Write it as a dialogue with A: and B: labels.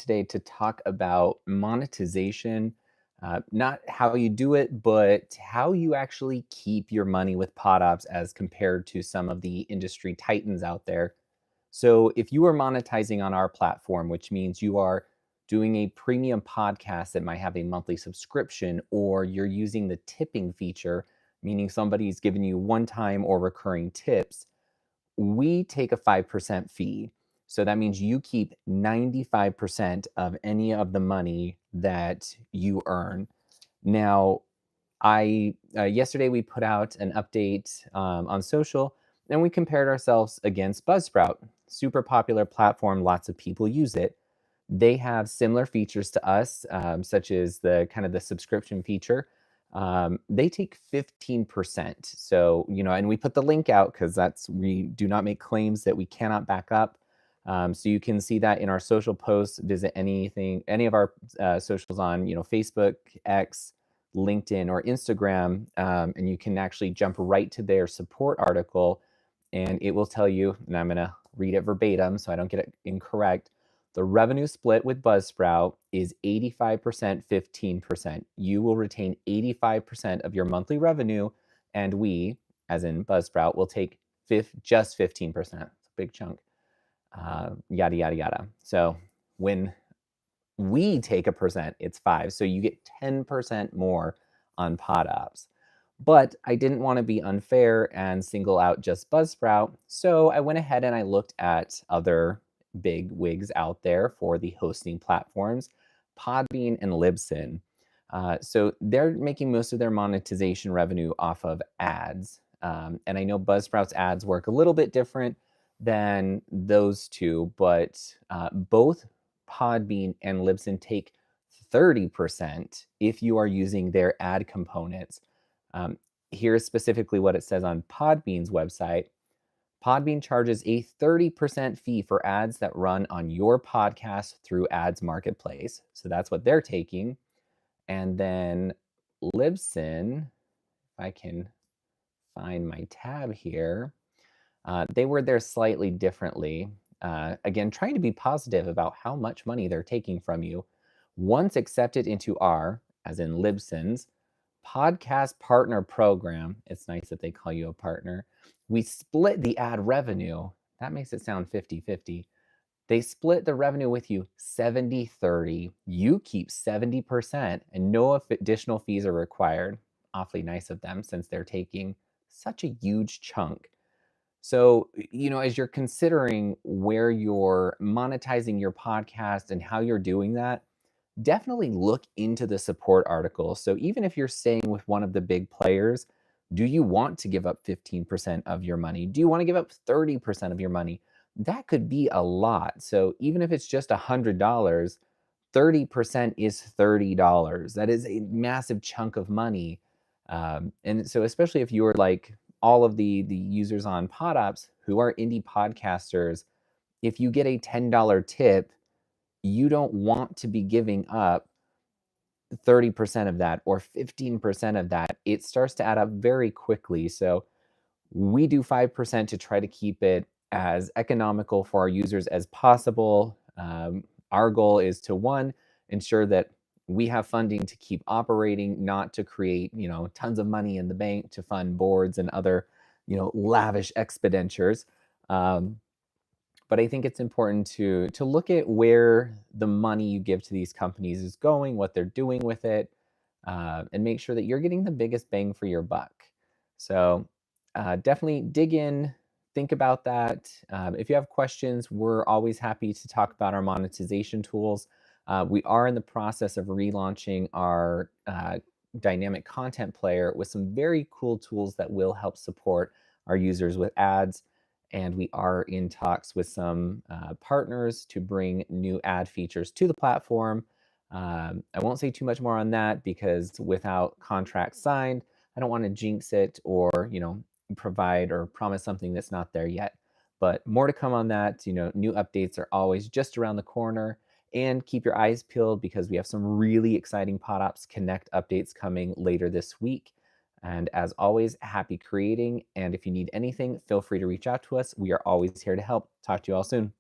A: today to talk about monetization, not how you do it, but how you actually keep your money with PodOps as compared to some of the industry titans out there. So, if you are monetizing on our platform, which means you are doing a premium podcast that might have a monthly subscription, or you're using the tipping feature, meaning somebody's giving you one time or recurring tips, we take a 5% fee. So that means you keep 95% of any of the money that you earn. Now, I yesterday we put out an update on social, and we compared ourselves against Buzzsprout. Super popular platform, lots of people use it. They have similar features to us, such as the kind of the subscription feature. They take 15%. So, and we put the link out because we do not make claims that we cannot back up. So you can see that in our social posts. Visit any of our socials on, Facebook, X, LinkedIn, or Instagram, and you can actually jump right to their support article, and it will tell you. And I'm gonna read it verbatim so I don't get it incorrect. The revenue split with Buzzsprout is 85%, 15%. You will retain 85% of your monthly revenue, and we, as in Buzzsprout, will take just 15%. It's a big chunk. Yada, yada, yada. So when we take a percent, it's 5. So you get 10% more on PodOps. But I didn't want to be unfair and single out just Buzzsprout. So I went ahead and I looked at other big wigs out there for the hosting platforms, Podbean and Libsyn. So they're making most of their monetization revenue off of ads. And I know Buzzsprout's ads work a little bit different than those two, but both Podbean and Libsyn take 30% if you are using their ad components. Here's specifically what it says on Podbean's website. Podbean charges a 30% fee for ads that run on your podcast through Ads Marketplace. So that's what they're taking. And then Libsyn, if I can find my tab here, they were there slightly differently. Again, trying to be positive about how much money they're taking from you. Once accepted into our, as in Libsyn's, podcast partner program, it's nice that they call you a partner, we split the ad revenue. That makes it sound 50-50. They split the revenue with you 70-30. You keep 70% and no additional fees are required. Awfully nice of them since they're taking such a huge chunk. So, as you're considering where you're monetizing your podcast and how you're doing that, definitely look into the support article. So even if you're staying with one of the big players, do you want to give up 15% of your money? Do you want to give up 30% of your money? That could be a lot. So even if it's just $100, 30% is $30. That is a massive chunk of money. And so especially if you're like all of the users on PodOps who are indie podcasters, if you get a $10 tip, you don't want to be giving up 30% of that or 15% of that. It starts to add up very quickly. So we do 5% to try to keep it as economical for our users as possible. Our goal is to, one, ensure that we have funding to keep operating, not to create, tons of money in the bank to fund boards and other, lavish expenditures. But I think it's important to look at where the money you give to these companies is going, what they're doing with it, and make sure that you're getting the biggest bang for your buck. So definitely dig in, think about that. If you have questions, we're always happy to talk about our monetization tools. We are in the process of relaunching our dynamic content player with some very cool tools that will help support our users with ads. And we are in talks with some partners to bring new ad features to the platform. I won't say too much more on that because without contracts signed, I don't want to jinx it or, provide or promise something that's not there yet. But more to come on that. New updates are always just around the corner. And keep your eyes peeled because we have some really exciting PodOps Connect updates coming later this week. And as always, happy creating. And if you need anything, feel free to reach out to us. We are always here to help. Talk to you all soon.